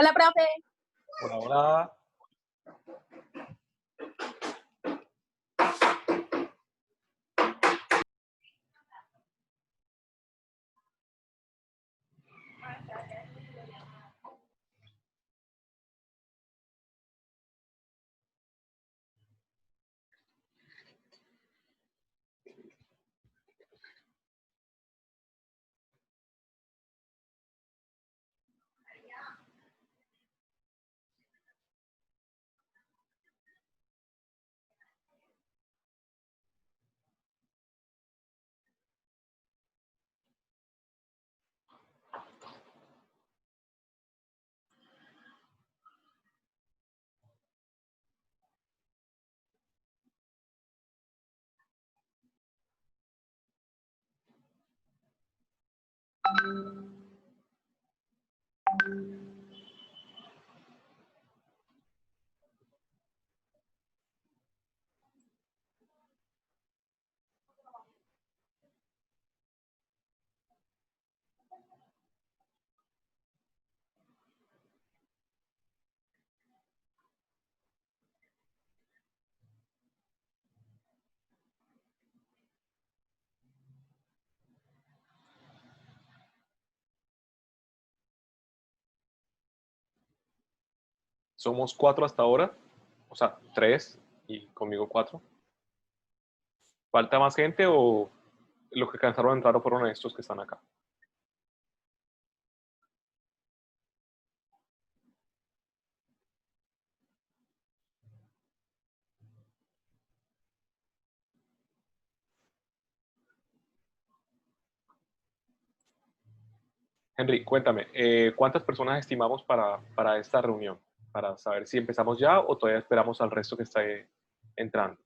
Hola, profe. Hola, hola. Somos 4 hasta ahora, o sea, 3 y conmigo 4. ¿Falta más gente o los que alcanzaron a entrar fueron estos que están acá? Henry, cuéntame, ¿cuántas personas estimamos para esta reunión? Para saber si empezamos ya o todavía esperamos al resto que está entrando.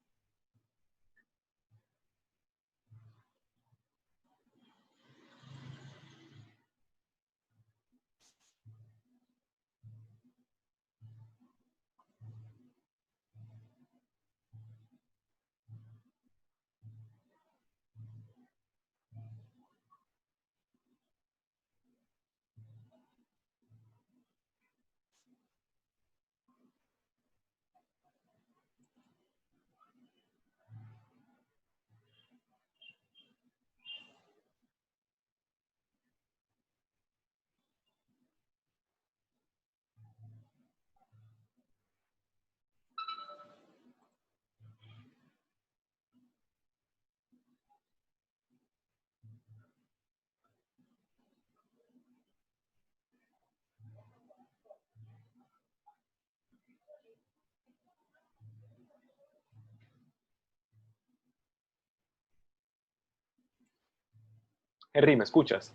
Henry, ¿me escuchas?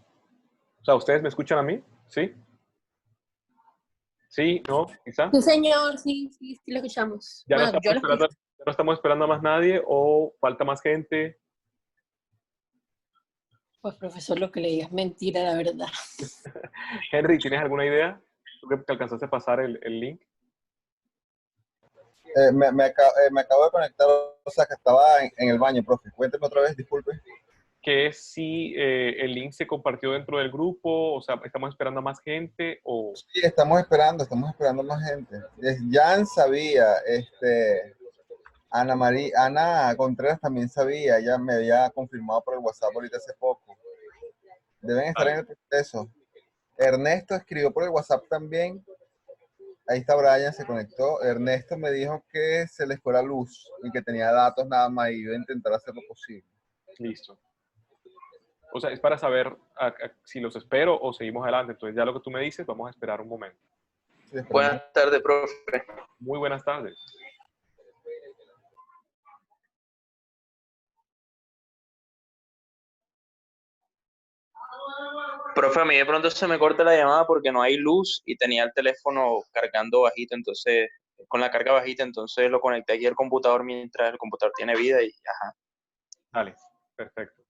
O sea, ¿ustedes me escuchan a mí? ¿Sí? ¿Sí? ¿No? ¿Quizá? Sí, señor, sí, lo escuchamos. ¿Ya no Bueno, estamos yo lo esperando, escucho. ya no estamos esperando a más nadie o falta más gente? Pues profesor, lo que le diga es mentira, la verdad. Henry, ¿tienes alguna idea? ¿Tú que alcanzaste a pasar el link? Me acabo de conectar, o sea, que estaba en el baño, profe. Cuénteme otra vez, disculpe. Que si el link se compartió dentro del grupo, o sea, estamos esperando a más gente o... Sí, estamos esperando más gente. Jan sabía, Ana Contreras también sabía, ella me había confirmado por el WhatsApp ahorita hace poco. Deben estar en el proceso. Ernesto escribió por el WhatsApp también. Ahí está Brian, se conectó. Ernesto me dijo que se les fue la luz y que tenía datos nada más y iba a intentar hacer lo posible. Listo. O sea, es para saber si los espero o seguimos adelante. Entonces, ya lo que tú me dices, vamos a esperar un momento. Sí, Buenas tardes, profe. Muy buenas tardes. Profe, a mí de pronto se me corta la llamada porque no hay luz y tenía el teléfono cargando bajito, entonces, con la carga bajita, entonces lo conecté aquí al computador mientras el computador tiene vida y ajá. Dale, perfecto.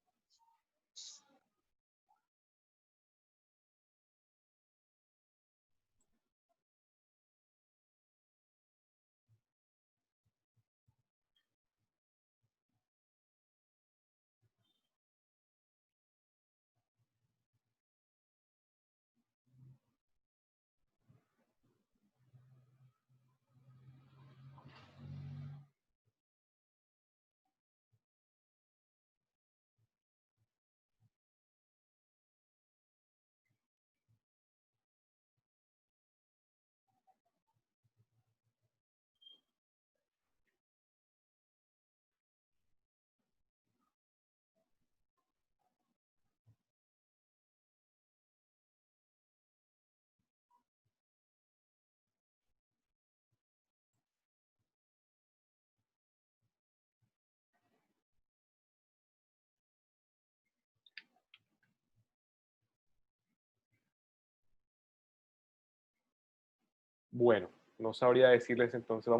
Bueno, no sabría decirles entonces.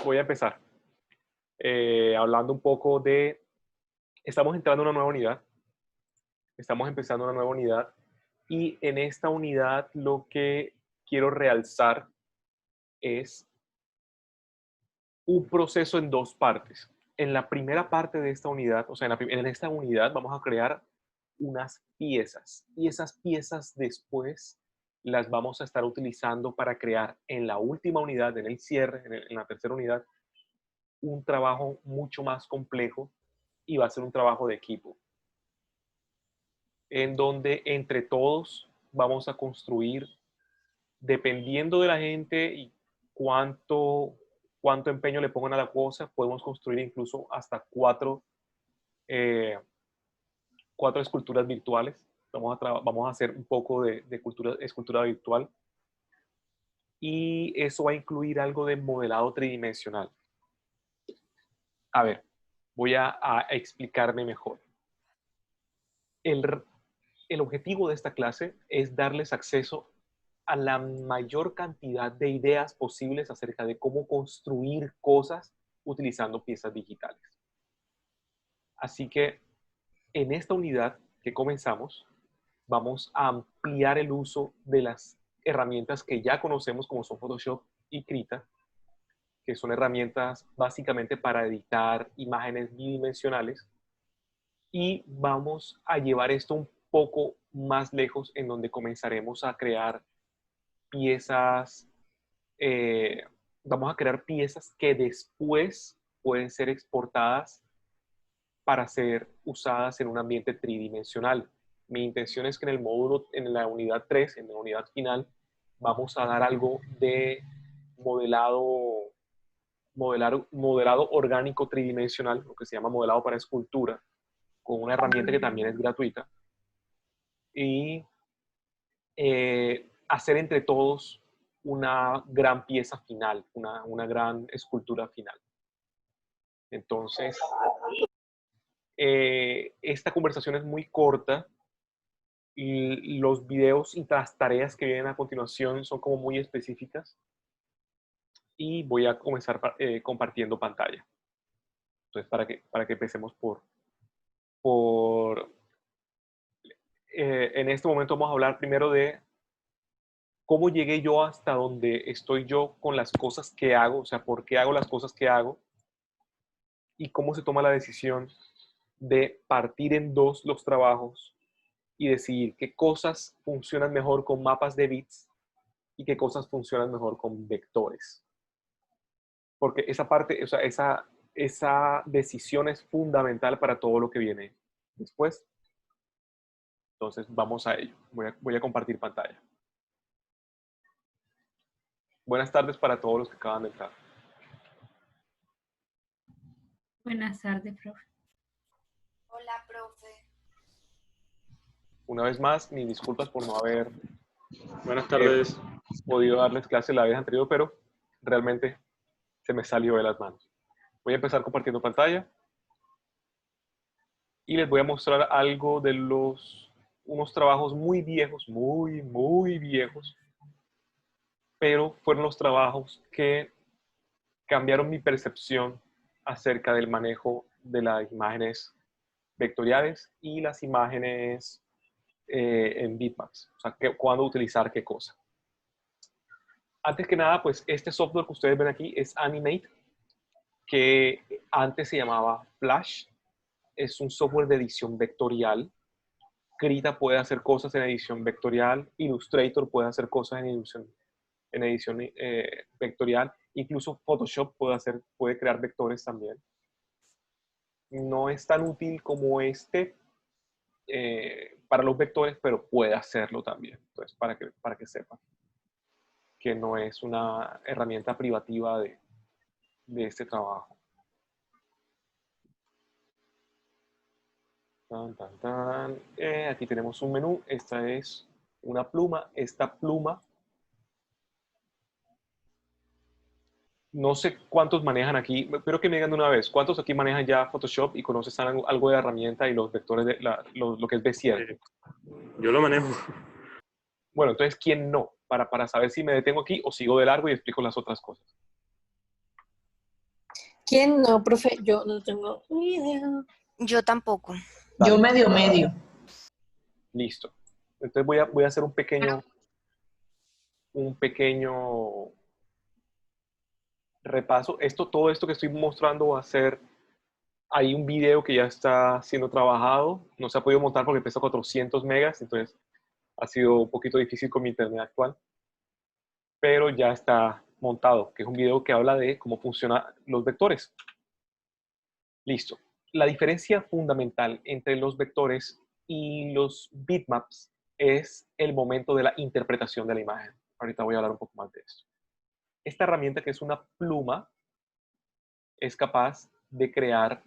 Voy a empezar hablando un poco de... Estamos entrando a una nueva unidad. Estamos empezando una nueva unidad. Y en esta unidad lo que quiero realzar es un proceso en dos partes. En la primera parte de esta unidad, o sea, en esta unidad vamos a crear unas piezas. Y esas piezas después las vamos a estar utilizando para crear en la última unidad, en el cierre, en la tercera unidad, un trabajo mucho más complejo y va a ser un trabajo de equipo, en donde entre todos vamos a construir, dependiendo de la gente y cuánto empeño le pongan a la cosa, podemos construir incluso hasta cuatro esculturas virtuales. Vamos a hacer un poco de escultura virtual. Y eso va a incluir algo de modelado tridimensional. A ver, voy a explicarme mejor. El objetivo de esta clase es darles acceso a la mayor cantidad de ideas posibles acerca de cómo construir cosas utilizando piezas digitales. Así que en esta unidad que comenzamos, vamos a ampliar el uso de las herramientas que ya conocemos, como son Photoshop y Krita, que son herramientas básicamente para editar imágenes bidimensionales, y vamos a llevar esto un poco más lejos, en donde comenzaremos a crear piezas, vamos a crear piezas que después pueden ser exportadas para ser usadas en un ambiente tridimensional. Mi intención es que en el módulo, en la unidad 3, en la unidad final, vamos a dar algo de modelado orgánico tridimensional, lo que se llama modelado para escultura, con una herramienta que también es gratuita. Y hacer entre todos una gran pieza final, una gran escultura final. Entonces, esta conversación es muy corta y los videos y las tareas que vienen a continuación son como muy específicas, y voy a comenzar compartiendo pantalla. Entonces, para que empecemos en este momento vamos a hablar primero de cómo llegué yo hasta donde estoy yo con las cosas que hago, o sea, por qué hago las cosas que hago, y cómo se toma la decisión de partir en dos los trabajos y decidir qué cosas funcionan mejor con mapas de bits y qué cosas funcionan mejor con vectores. Porque esa parte, o sea, esa decisión es fundamental para todo lo que viene después. Entonces, vamos a ello. Voy a compartir pantalla. Buenas tardes para todos los que acaban de entrar. Buenas tardes, profe. Hola, profe. Una vez más, mis disculpas por no haber Buenas tardes. podido darles clase la vez anterior, pero realmente se me salió de las manos. Voy a empezar compartiendo pantalla y les voy a mostrar algo de unos trabajos muy viejos, muy viejos, pero fueron los trabajos que cambiaron mi percepción acerca del manejo de las imágenes vectoriales y las imágenes en bitmaps, o sea, cuándo utilizar qué cosa. Antes que nada, pues este software que ustedes ven aquí es Animate, que antes se llamaba Flash. Es un software de edición vectorial. Krita puede hacer cosas en edición vectorial. Illustrator puede hacer cosas en edición vectorial. Incluso Photoshop puede crear vectores también. No es tan útil como este para los vectores, pero puede hacerlo también. Entonces, para que sepan que no es una herramienta privativa de este trabajo. Aquí tenemos un menú. Esta es una pluma. Esta pluma, no sé cuántos manejan aquí, pero que me digan de una vez, ¿cuántos aquí manejan ya Photoshop y conocen algo de herramienta y los vectores de lo que es Bezier? Yo lo manejo. Bueno, entonces, ¿quién no? para saber si me detengo aquí o sigo de largo y explico las otras cosas. ¿Quién no, profe? Yo no tengo ni idea. Yo tampoco. Yo Dale. medio. Listo. Entonces voy a hacer un pequeño repaso. Todo esto que estoy mostrando va a ser, hay un video que ya está siendo trabajado, no se ha podido montar porque pesa 400 megas, entonces ha sido un poquito difícil con mi internet actual, pero ya está montado, que es un video que habla de cómo funcionan los vectores. Listo. La diferencia fundamental entre los vectores y los bitmaps es el momento de la interpretación de la imagen. Ahorita voy a hablar un poco más de esto. Esta herramienta, que es una pluma, es capaz de crear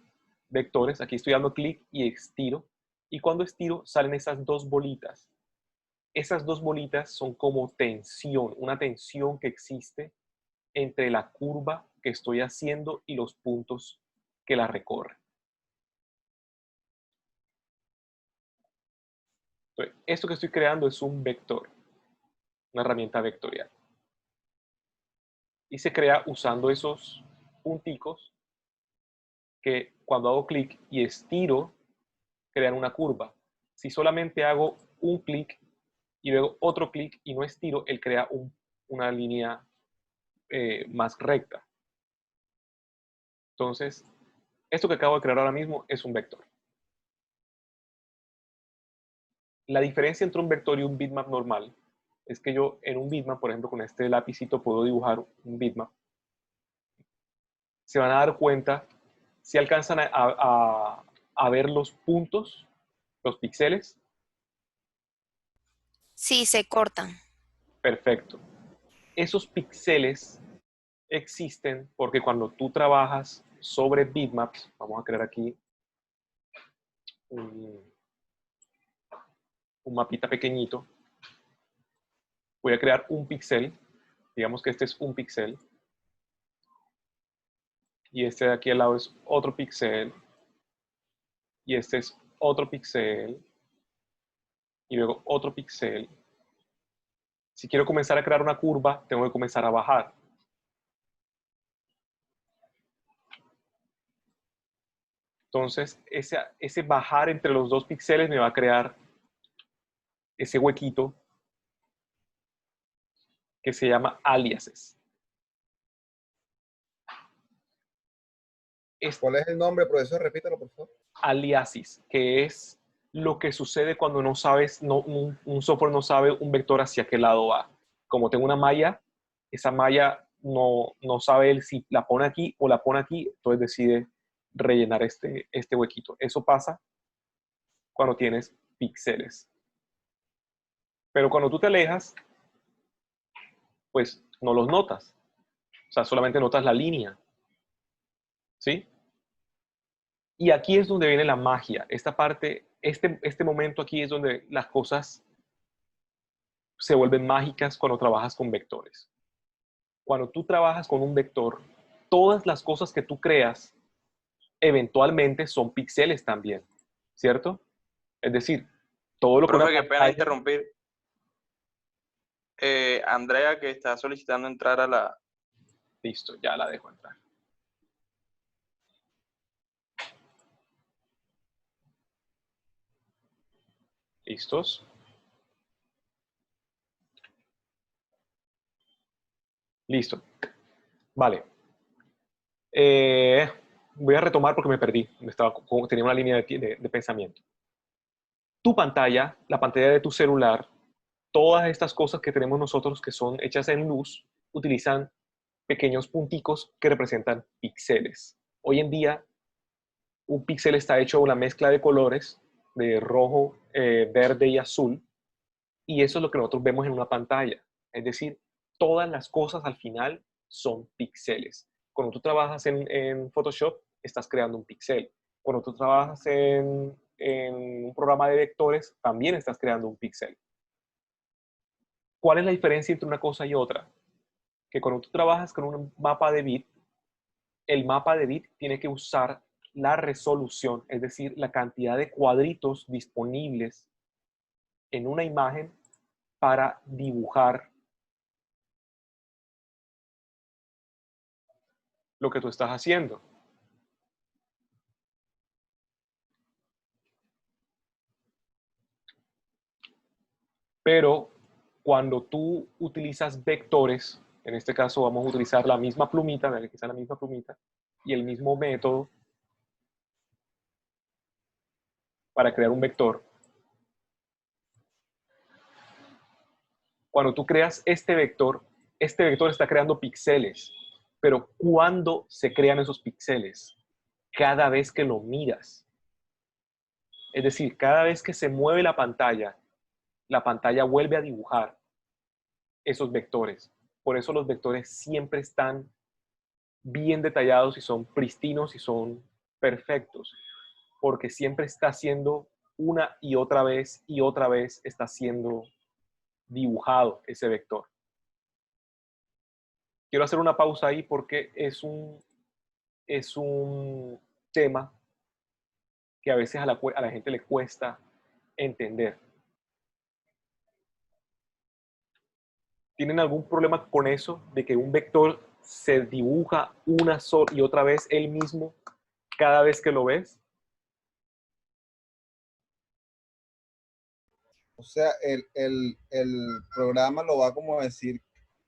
vectores. Aquí estoy dando clic y estiro. Y cuando estiro salen esas dos bolitas. Esas dos bolitas son como tensión, una tensión que existe entre la curva que estoy haciendo y los puntos que la recorren. Entonces, esto que estoy creando es un vector, una herramienta vectorial. Y se crea usando esos punticos que cuando hago clic y estiro, crean una curva. Si solamente hago un clic y luego otro clic y no estiro, él crea una línea más recta. Entonces, esto que acabo de crear ahora mismo es un vector. La diferencia entre un vector y un bitmap normal es que yo en un bitmap, por ejemplo, con este lapicito puedo dibujar un bitmap. Se van a dar cuenta, si alcanzan a ver los puntos, los píxeles. Sí, se cortan. Perfecto. Esos píxeles existen porque cuando tú trabajas sobre bitmaps, vamos a crear aquí un mapita pequeñito. Voy a crear un píxel. Digamos que este es un píxel. Y este de aquí al lado es otro píxel. Y este es otro píxel. Y luego otro píxel. Si quiero comenzar a crear una curva, tengo que comenzar a bajar. Entonces, ese bajar entre los dos píxeles me va a crear ese huequito que se llama aliases. ¿Cuál es el nombre, profesor? Repítalo, por favor. Aliasis, que es lo que sucede cuando no sabes, un software no sabe un vector hacia qué lado va. Como tengo una malla, esa malla no sabe él si la pone aquí o la pone aquí, entonces decide rellenar este huequito. Eso pasa cuando tienes píxeles. Pero cuando tú te alejas, pues no los notas. O sea, solamente notas la línea. ¿Sí? Y aquí es donde viene la magia. Esta parte, este momento aquí es donde las cosas se vuelven mágicas cuando trabajas con vectores. Cuando tú trabajas con un vector, todas las cosas que tú creas eventualmente son píxeles también, ¿cierto? Es decir, todo lo que Profe, una qué pena pantalla- interrumpir. Andrea, que está solicitando entrar a la... Listo, ya la dejo entrar. ¿Listos? Listo. Vale. Voy a retomar porque me perdí. Tenía una línea de pensamiento. Tu pantalla, la pantalla de tu celular, todas estas cosas que tenemos nosotros que son hechas en luz, utilizan pequeños punticos que representan píxeles. Hoy en día, un píxel está hecho de una mezcla de colores, de rojo, verde y azul, y eso es lo que nosotros vemos en una pantalla. Es decir, todas las cosas al final son píxeles. Cuando tú trabajas en Photoshop, estás creando un píxel. Cuando tú trabajas en un programa de vectores, también estás creando un píxel. ¿Cuál es la diferencia entre una cosa y otra? Que cuando tú trabajas con un mapa de bit, el mapa de bit tiene que usar la resolución, es decir, la cantidad de cuadritos disponibles en una imagen para dibujar lo que tú estás haciendo. Pero cuando tú utilizas vectores, en este caso vamos a utilizar la misma plumita, la misma plumita y el mismo método para crear un vector. Cuando tú creas este vector está creando píxeles. Pero ¿cuándo se crean esos píxeles? Cada vez que lo miras. Es decir, cada vez que se mueve la pantalla vuelve a dibujar esos vectores. Por eso los vectores siempre están bien detallados y son pristinos y son perfectos. Porque siempre está haciendo una y otra vez está siendo dibujado ese vector. Quiero hacer una pausa ahí porque es un tema que a veces a la gente le cuesta entender. ¿Tienen algún problema con eso? De que un vector se dibuja una sola y otra vez él mismo cada vez que lo ves. O sea, el programa lo va como decir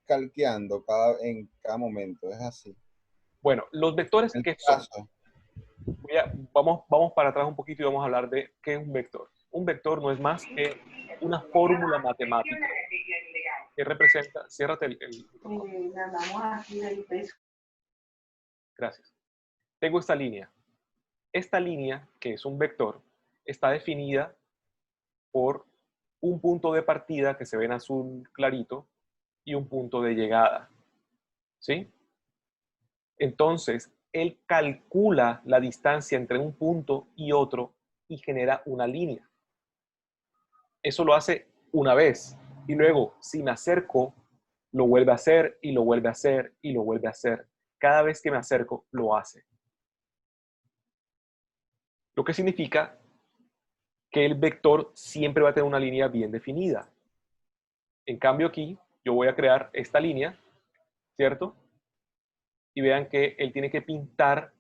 calqueando en cada momento, es así. Bueno, los vectores, El ¿qué son? caso. Vamos para atrás un poquito y vamos a hablar de qué es un vector. Un vector no es más que una fórmula matemática que representa, ciérrate el micrófono. Gracias. Tengo esta línea. Esta línea, que es un vector, está definida por un punto de partida que se ve en azul clarito y un punto de llegada. ¿Sí? Entonces, él calcula la distancia entre un punto y otro y genera una línea. Eso lo hace una vez y luego, si me acerco, lo vuelve a hacer y lo vuelve a hacer y lo vuelve a hacer. Cada vez que me acerco, lo hace. Lo que significa que el vector siempre va a tener una línea bien definida. En cambio aquí, yo voy a crear esta línea, ¿cierto? Y vean que él tiene que pintar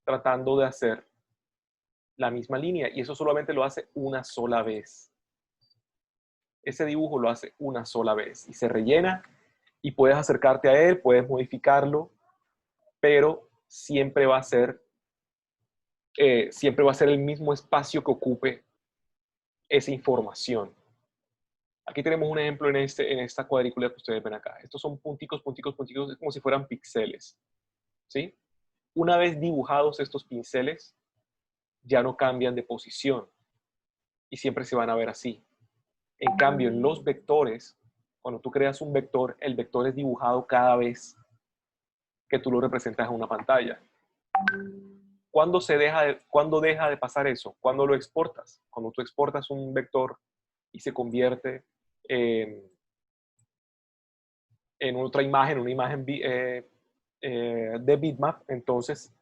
tratando de hacer la misma línea y eso solamente lo hace una sola vez. Ese dibujo lo hace una sola vez y se rellena y puedes acercarte a él, puedes modificarlo, pero siempre va a ser el mismo espacio que ocupe esa información. Aquí tenemos un ejemplo en esta cuadrícula que ustedes ven acá. Estos son punticos, punticos, punticos, es como si fueran píxeles. ¿Sí? Una vez dibujados estos pinceles, ya no cambian de posición y siempre se van a ver así. En cambio, en los vectores, cuando tú creas un vector, el vector es dibujado cada vez que tú lo representas en una pantalla. ¿Cuándo deja de pasar eso? Cuando lo exportas. Cuando tú exportas un vector y se convierte en otra imagen, una imagen de bitmap, entonces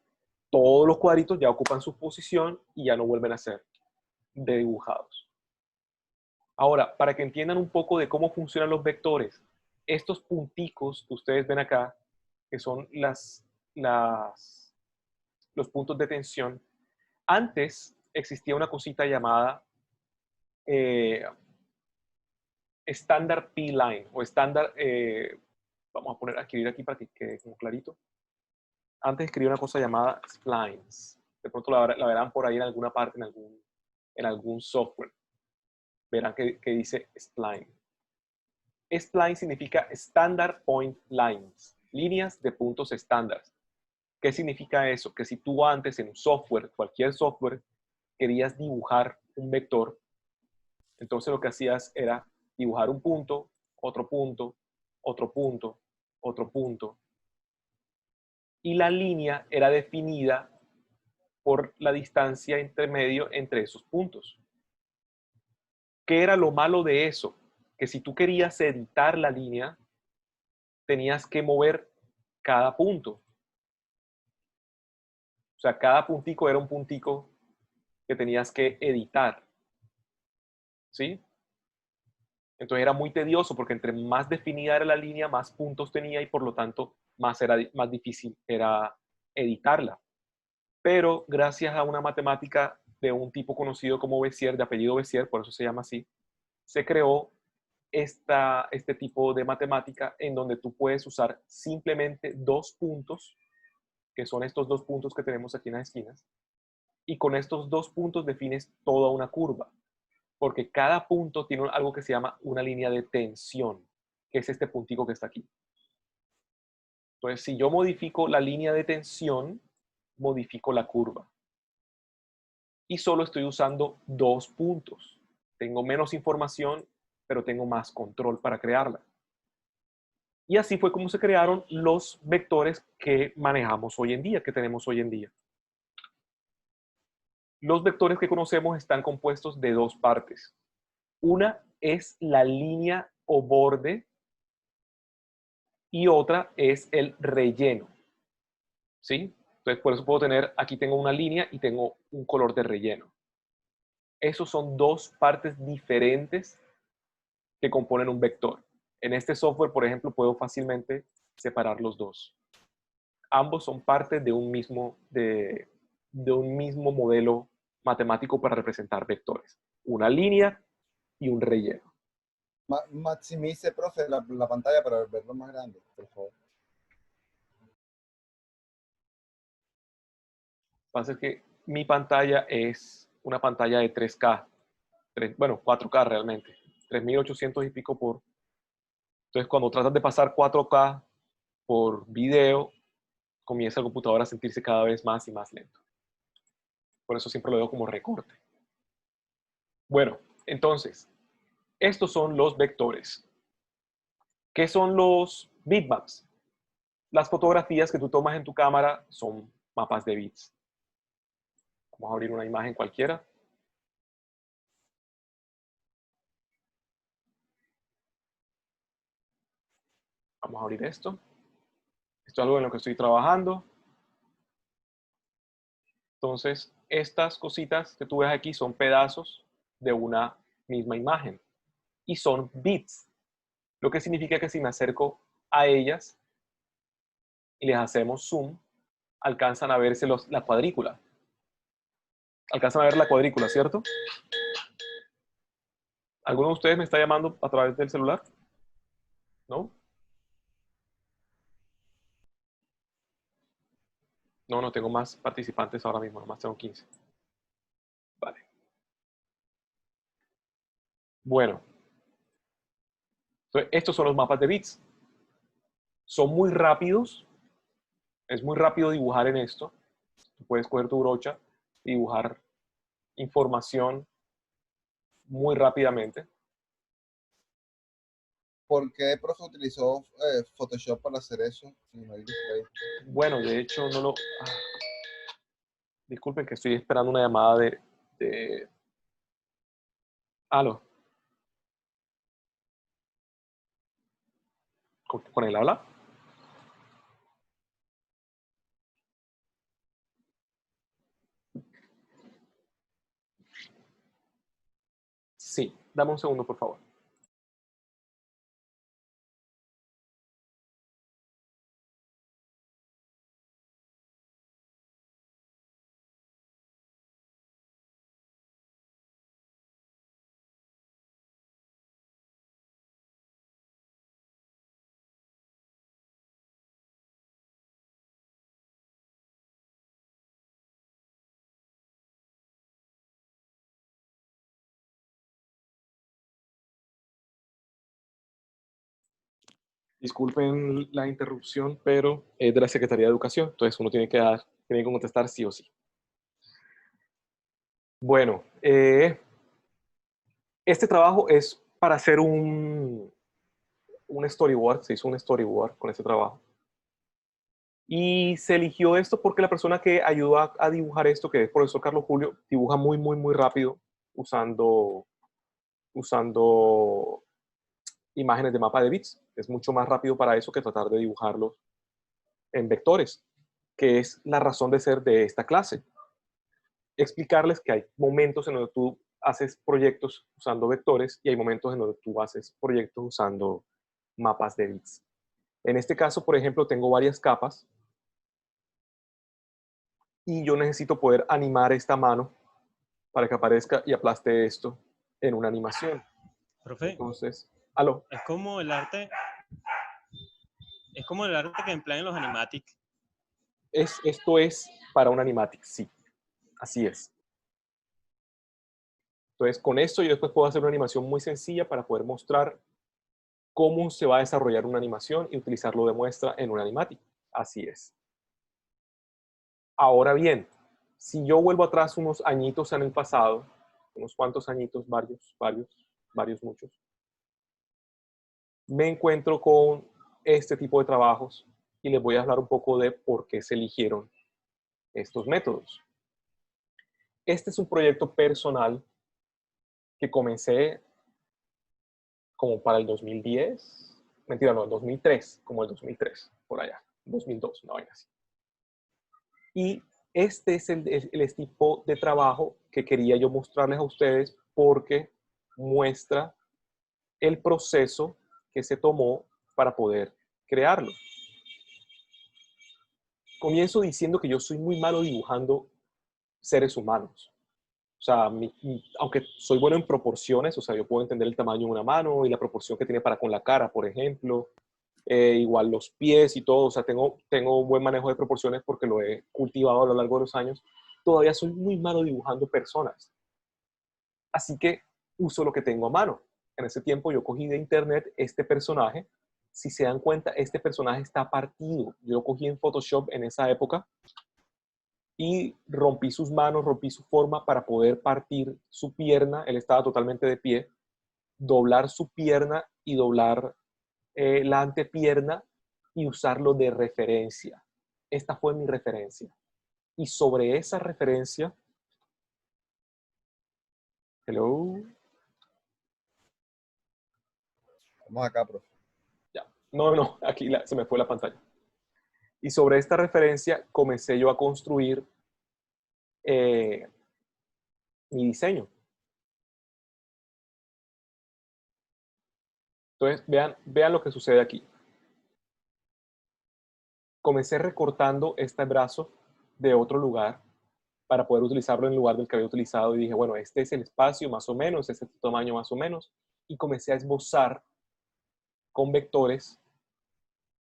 todos los cuadritos ya ocupan su posición y ya no vuelven a ser dibujados. Ahora, para que entiendan un poco de cómo funcionan los vectores, estos punticos que ustedes ven acá, que son los puntos de tensión, antes existía una cosita llamada estándar P-line o estándar, vamos a escribir aquí para que quede como clarito. Antes escribí una cosa llamada splines. De pronto la verán por ahí en alguna parte, en algún software. Verán que dice spline. Spline significa Standard Point Lines, líneas de puntos estándar. ¿Qué significa eso? Que si tú antes en un software, cualquier software, querías dibujar un vector, entonces lo que hacías era dibujar un punto, otro punto, otro punto, otro punto. Y la línea era definida por la distancia intermedio entre esos puntos. ¿Qué era lo malo de eso? Que si tú querías editar la línea, tenías que mover cada punto. O sea, cada puntico era un puntico que tenías que editar. ¿Sí? Entonces era muy tedioso porque entre más definida era la línea, más puntos tenía y por lo tanto más difícil era editarla. Pero gracias a una matemática de un tipo conocido como Bézier, de apellido Bézier, por eso se llama así, se creó este tipo de matemática en donde tú puedes usar simplemente dos puntos, que son estos dos puntos que tenemos aquí en las esquinas, y con estos dos puntos defines toda una curva, porque cada punto tiene algo que se llama una línea de tensión, que es este puntico que está aquí. Entonces, si yo modifico la línea de tensión, modifico la curva. Y solo estoy usando dos puntos. Tengo menos información, pero tengo más control para crearla. Y así fue como se crearon los vectores que manejamos hoy en día, que tenemos hoy en día. Los vectores que conocemos están compuestos de dos partes. Una es la línea o borde y otra es el relleno. ¿Sí? Entonces, por eso puedo tener, aquí tengo una línea y tengo un color de relleno. Esos son dos partes diferentes que componen un vector. En este software, por ejemplo, puedo fácilmente separar los dos. Ambos son parte de un mismo modelo matemático para representar vectores. Una línea y un relleno. Maximice, profe, la pantalla para verlo más grande, por favor. Lo que pasa es que mi pantalla es una pantalla de 3K. Bueno, 4K realmente. 3800 y pico por... Entonces, cuando tratas de pasar 4K por video, comienza el computador a sentirse cada vez más y más lento. Por eso siempre lo veo como recorte. Bueno, entonces, estos son los vectores. ¿Qué son los bitmaps? Las fotografías que tú tomas en tu cámara son mapas de bits. Vamos a abrir una imagen cualquiera. Vamos a abrir esto. Esto es algo en lo que estoy trabajando. Entonces, estas cositas que tú ves aquí son pedazos de una misma imagen. Y son bits. Lo que significa que si me acerco a ellas y les hacemos zoom, alcanzan a verse la cuadrícula. Alcanzan a ver la cuadrícula, ¿cierto? ¿Alguno de ustedes me está llamando a través del celular? ¿No? No tengo más participantes ahora mismo, nomás tengo 15. Vale. Bueno. Entonces, estos son los mapas de bits. Son muy rápidos. Es muy rápido dibujar en esto. Tú puedes coger tu brocha y dibujar información muy rápidamente. ¿Por qué, profe, utilizó Photoshop para hacer eso? Bueno, de hecho, no lo... Disculpen que estoy esperando una llamada de... ¿Aló? ¿Con él habla? Sí, dame un segundo, por favor. Disculpen la interrupción, pero es de la Secretaría de Educación, entonces uno tiene que contestar sí o sí. Bueno, este trabajo es para hacer un storyboard, se hizo un storyboard con este trabajo. Y se eligió esto porque la persona que ayudó a dibujar esto, que es el profesor Carlos Julio, dibuja muy, muy, muy rápido usando imágenes de mapa de bits. Es mucho más rápido para eso que tratar de dibujarlos en vectores, que es la razón de ser de esta clase. Explicarles que hay momentos en donde tú haces proyectos usando vectores y hay momentos en donde tú haces proyectos usando mapas de bits. En este caso, por ejemplo, tengo varias capas y yo necesito poder animar esta mano para que aparezca y aplaste esto en una animación. Profe, Entonces, aló, es como el arte que emplean los animatic. esto es para un animatic, sí, así es. Entonces, con esto yo después puedo hacer una animación muy sencilla para poder mostrar cómo se va a desarrollar una animación y utilizarlo de muestra en un animatic. Así es. Ahora bien, si yo vuelvo atrás unos añitos en el pasado, unos cuantos añitos, varios, muchos, me encuentro con este tipo de trabajos y les voy a hablar un poco de por qué se eligieron estos métodos. Este es un proyecto personal que comencé como para el 2010, mentira, no, el 2003, como el 2003, por allá, 2002, una vaina así. Y este es el tipo de trabajo que quería yo mostrarles a ustedes porque muestra el proceso que se tomó para poder crearlo. Comienzo diciendo que yo soy muy malo dibujando seres humanos. O sea, aunque soy bueno en proporciones, o sea, yo puedo entender el tamaño de una mano y la proporción que tiene para con la cara, por ejemplo, igual los pies y todo, o sea, tengo buen manejo de proporciones porque lo he cultivado a lo largo de los años. Todavía soy muy malo dibujando personas. Así que uso lo que tengo a mano. En ese tiempo yo cogí de internet este personaje. Si se dan cuenta, este personaje está partido. Yo lo cogí en Photoshop en esa época y rompí sus manos, rompí su forma para poder partir su pierna. Él estaba totalmente de pie. Doblar su pierna y doblar la antepierna y usarlo de referencia. Esta fue mi referencia. Y sobre esa referencia, hello, Vamos acá, profe. ya, no, aquí se me fue la pantalla. Y sobre esta referencia comencé yo a construir mi diseño. Entonces, vean lo que sucede aquí. Comencé recortando este brazo de otro lugar para poder utilizarlo en lugar del que había utilizado y dije, bueno, este es el espacio más o menos, este es el tamaño más o menos, y comencé a esbozar con vectores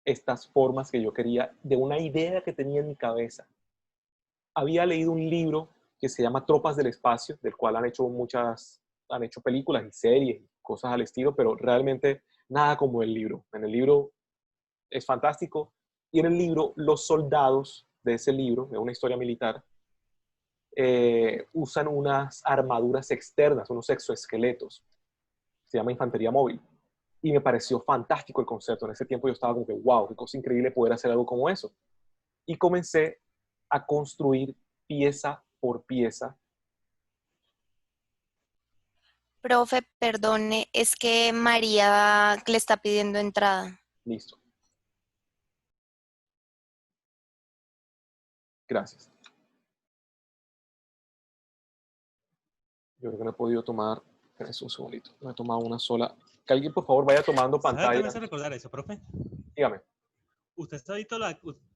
estas formas que yo quería de una idea que tenía en mi cabeza. Había leído un libro que se llama Tropas del Espacio, del cual han hecho películas y series y cosas al estilo, pero realmente nada como el libro. En el libro es fantástico y en el libro los soldados de ese libro, de una historia militar, usan unas armaduras externas, unos exoesqueletos. Se llama infantería móvil. Y me pareció fantástico el concepto. En ese tiempo yo estaba como que, wow, qué cosa increíble poder hacer algo como eso. Y comencé a construir pieza por pieza. Profe, perdone, es que María le está pidiendo entrada. Listo. Gracias. Yo creo que no he podido tomar, espérense un segundito, no he tomado una sola. Que alguien por favor vaya tomando ¿Sabe qué me pantalla. hace recordar eso, profe? Dígame. ¿Usted ha visto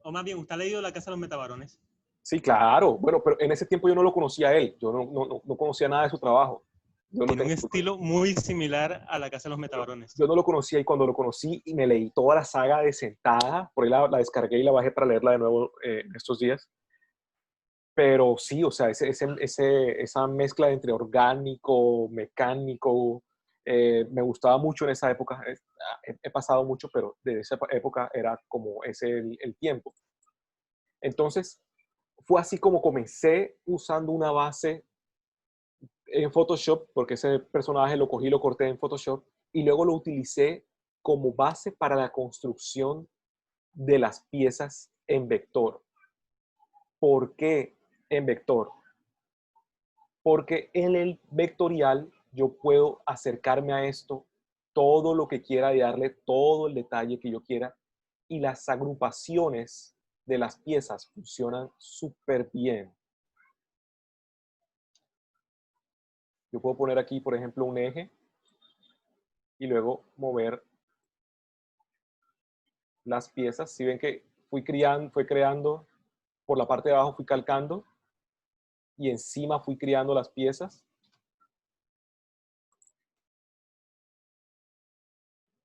o más bien, usted ha leído La Casa de los Metabarones? Sí, claro. Bueno, pero en ese tiempo yo no lo conocía a él. Yo no conocía nada de su trabajo. Tiene un estilo muy similar a La Casa de los Metabarones. Yo no lo conocía y cuando lo conocí y me leí toda la saga de sentada, por ahí la descargué y la bajé para leerla de nuevo estos días. Pero sí, o sea, esa mezcla entre orgánico, mecánico, me gustaba mucho en esa época. He pasado mucho, pero de esa época era como ese el tiempo. Entonces, fue así como comencé usando una base en Photoshop, porque ese personaje lo cogí y lo corté en Photoshop, y luego lo utilicé como base para la construcción de las piezas en vector. ¿Por qué en vector? Porque en el vectorial yo puedo acercarme a esto todo lo que quiera y darle todo el detalle que yo quiera, y las agrupaciones de las piezas funcionan súper bien. Yo puedo poner aquí, por ejemplo, un eje y luego mover las piezas. Si ven que fue creando por la parte de abajo fui calcando y encima fui creando las piezas.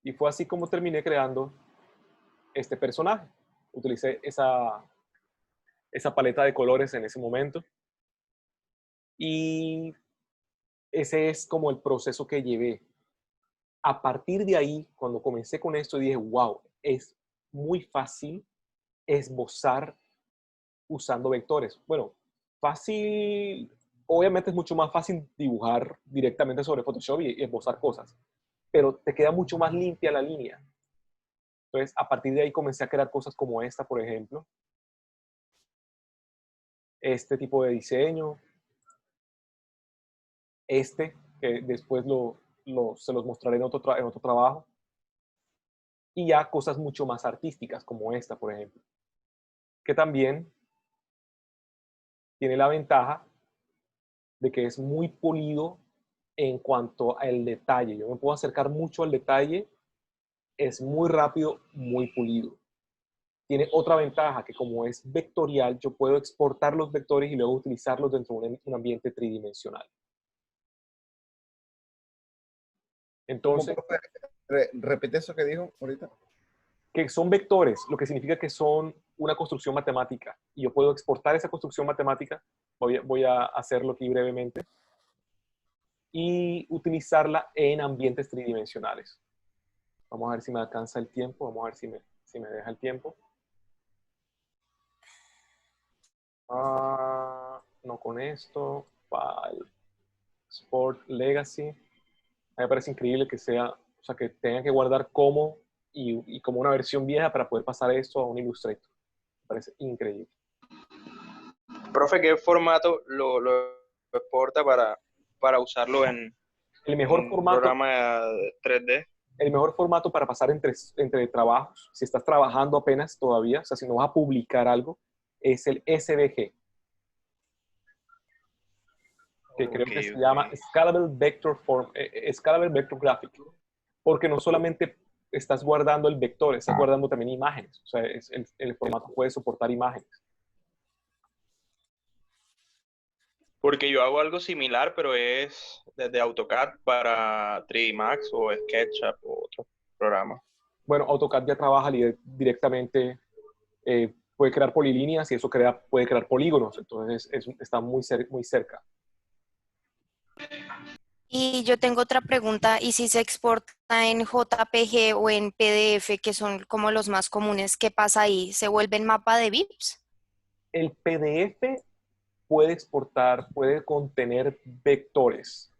Y fue así como terminé creando este personaje. Utilicé esa paleta de colores en ese momento. Y ese es como el proceso que llevé. A partir de ahí, cuando comencé con esto, dije, wow, es muy fácil esbozar usando vectores. Bueno, fácil, obviamente es mucho más fácil dibujar directamente sobre Photoshop y esbozar cosas, pero te queda mucho más limpia la línea. Entonces, a partir de ahí comencé a crear cosas como esta, por ejemplo. Este tipo de diseño. Que después se los mostraré en otro trabajo. Y ya cosas mucho más artísticas, como esta, por ejemplo. Que también tiene la ventaja de que es muy pulido en cuanto al detalle. Yo me puedo acercar mucho al detalle, es muy rápido, muy pulido. Tiene otra ventaja, que como es vectorial, yo puedo exportar los vectores y luego utilizarlos dentro de un ambiente tridimensional. Entonces, Repite eso que dijo ahorita. que son vectores, lo que significa que son una construcción matemática. Y yo puedo exportar esa construcción matemática, voy a hacerlo aquí brevemente, y utilizarla en ambientes tridimensionales. Vamos a ver si me alcanza el tiempo, vamos a ver si me deja el tiempo. No con esto, File, Sport Legacy. A mí me parece increíble que que tengan que guardar como y como una versión vieja para poder pasar esto a un Illustrator. Me parece increíble. Profe, ¿qué formato lo exporta para usarlo en El mejor un formato, programa 3D? el mejor formato para pasar entre trabajos, si estás trabajando apenas todavía, o sea, si no vas a publicar algo, es el SVG, que creo que se llama Scalable Vector Graphic, porque no solamente estás guardando el vector, estás guardando también imágenes, o sea, el formato puede soportar imágenes. Porque yo hago algo similar, pero es desde AutoCAD para 3D Max o SketchUp o otro programa. Bueno, AutoCAD ya trabaja directamente, puede crear polilíneas y eso puede crear polígonos, entonces está muy cerca. Y yo tengo otra pregunta, ¿y si se exporta en JPG o en PDF, que son como los más comunes, qué pasa ahí? ¿Se vuelven mapa de VIPs? El PDF puede contener vectores.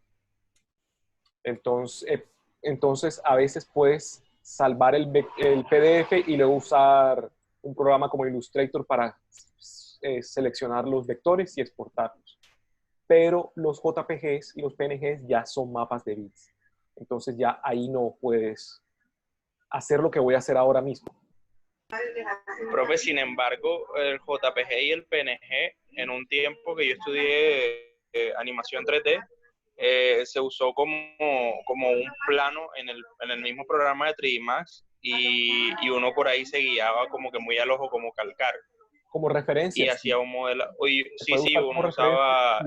Entonces a veces puedes salvar el PDF y luego usar un programa como Illustrator para seleccionar los vectores y exportarlos. Pero los JPGs y los PNGs ya son mapas de bits. Entonces ya ahí no puedes hacer lo que voy a hacer ahora mismo. Profe, sin embargo, el JPG y el PNG, en un tiempo que yo estudié animación 3D, se usó como un plano en el mismo programa de 3D Max y uno por ahí se guiaba como que muy al ojo, como calcar. Como referencia. Y hacía un modelo. Sí, uno usaba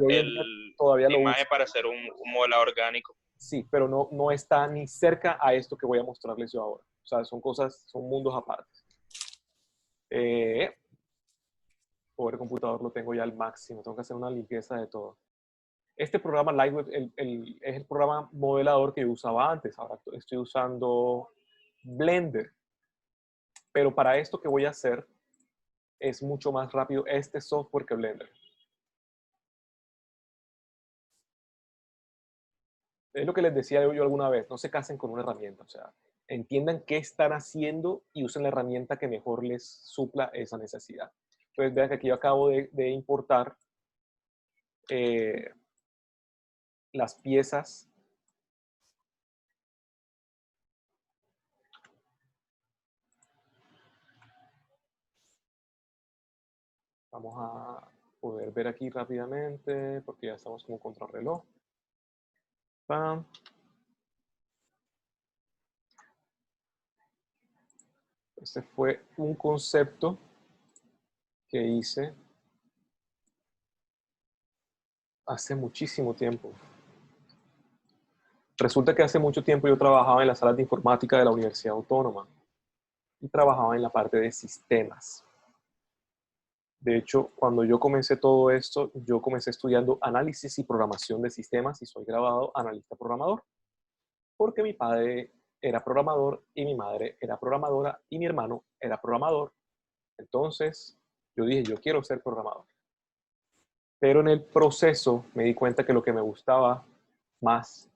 todavía la imagen para hacer un modelado orgánico. Sí, pero no está ni cerca a esto que voy a mostrarles yo ahora. O sea, son mundos aparte. Pobre computador lo tengo ya al máximo. Tengo que hacer una limpieza de todo. Este programa Lightwave es el programa modelador que yo usaba antes. Ahora estoy usando Blender. Pero para esto que voy a hacer es mucho más rápido este software que Blender. Es lo que les decía yo alguna vez, no se casen con una herramienta, o sea, entiendan qué están haciendo y usen la herramienta que mejor les supla esa necesidad. Entonces, vean que aquí yo acabo de importar las piezas. Vamos a poder ver aquí rápidamente, porque ya estamos como contrarreloj. ¡Pam! Este fue un concepto que hice hace muchísimo tiempo. Resulta que hace mucho tiempo yo trabajaba en las salas de informática de la Universidad Autónoma y trabajaba en la parte de sistemas. De hecho, cuando yo comencé todo esto, yo comencé estudiando análisis y programación de sistemas y soy graduado analista programador, porque mi padre era programador y mi madre era programadora y mi hermano era programador. Entonces, yo dije, yo quiero ser programador. Pero en el proceso me di cuenta que lo que me gustaba más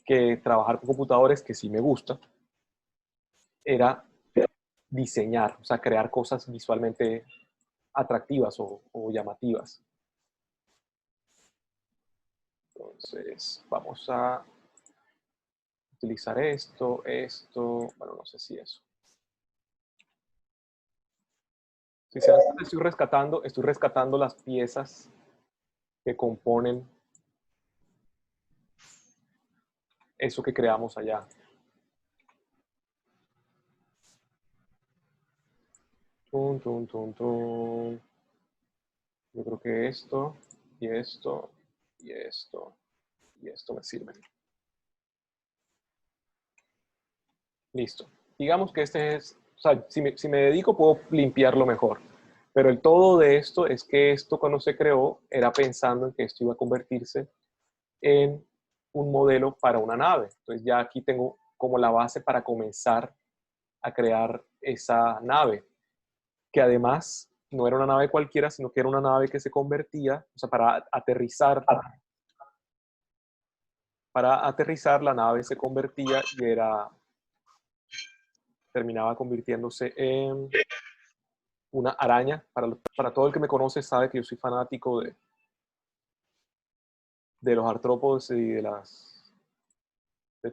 que trabajar con computadores, que sí me gusta, era diseñar, o sea, crear cosas visualmente atractivas o llamativas. Entonces, vamos a utilizar esto, bueno, no sé si eso. Si se dan cuenta, estoy rescatando las piezas que componen eso que creamos allá. Tun, tun, tun, tun. Yo creo que esto, y esto, y esto, y esto me sirven. Listo. Digamos que este es, o sea, si me dedico puedo limpiarlo mejor. Pero el todo de esto es que esto cuando se creó era pensando en que esto iba a convertirse en un modelo para una nave. Entonces ya aquí tengo como la base para comenzar a crear esa nave, que además no era una nave cualquiera, sino que era una nave que se convertía, o sea, para aterrizar la nave se convertía y terminaba convirtiéndose en una araña. Para todo el que me conoce sabe que yo soy fanático de los artrópodos y de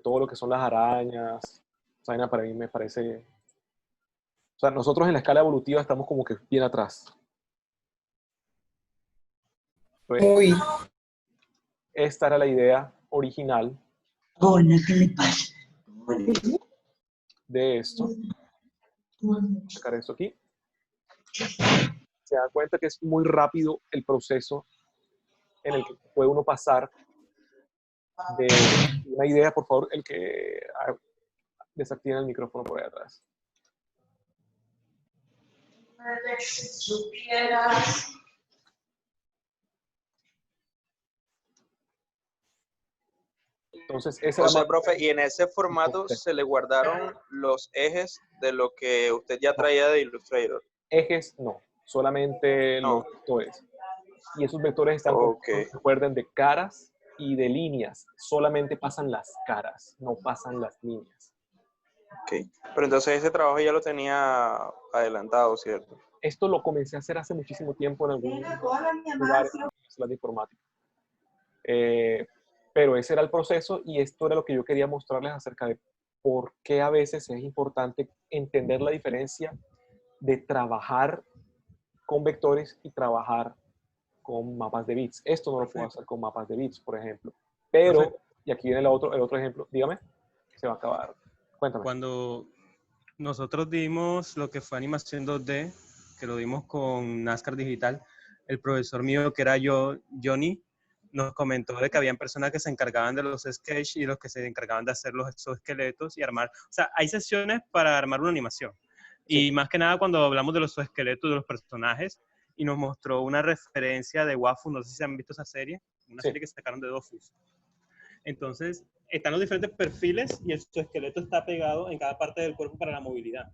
todo lo que son las arañas. Esa vaina para mí me parece... O sea, nosotros en la escala evolutiva estamos como que bien atrás. Entonces, Uy, esta era la idea original coño, ¿qué le pasa? de esto. Voy a sacar esto aquí. Se da cuenta que es muy rápido el proceso en el que puede uno pasar de una idea, por favor, el que desactiva el micrófono por ahí atrás. Entonces, esa O era sea, más... profe, y en ese formato se le guardaron los ejes de lo que usted ya traía de Illustrator. Ejes, no. Solamente No. los vectores. Y esos vectores están Ok. recuerden, de caras y de líneas. Solamente pasan las caras, no pasan las líneas. Ok. Pero entonces ese trabajo ya lo tenía adelantado, ¿cierto? Esto lo comencé a hacer hace muchísimo tiempo en algún lugar en la de informática. Pero ese era el proceso y esto era lo que yo quería mostrarles acerca de por qué a veces es importante entender la diferencia de trabajar con vectores y trabajar con mapas de bits. Esto no lo puedo hacer con mapas de bits, por ejemplo. Pero, y aquí viene el otro ejemplo, dígame, se va a acabar. Cuéntame. Cuando nosotros dimos lo que fue animación 2D, que lo dimos con NASCAR Digital, el profesor mío, que era Johnny, nos comentó de que habían personas que se encargaban de los sketches y los que se encargaban de hacer los exoesqueletos y armar. O sea, hay sesiones para armar una animación. Sí. Y más que nada cuando hablamos de los exoesqueletos de los personajes, y nos mostró una referencia de Wafu, no sé si han visto esa serie, una Sí. serie que sacaron de Dofus. Entonces, están los diferentes perfiles y el exoesqueleto está pegado en cada parte del cuerpo para la movilidad.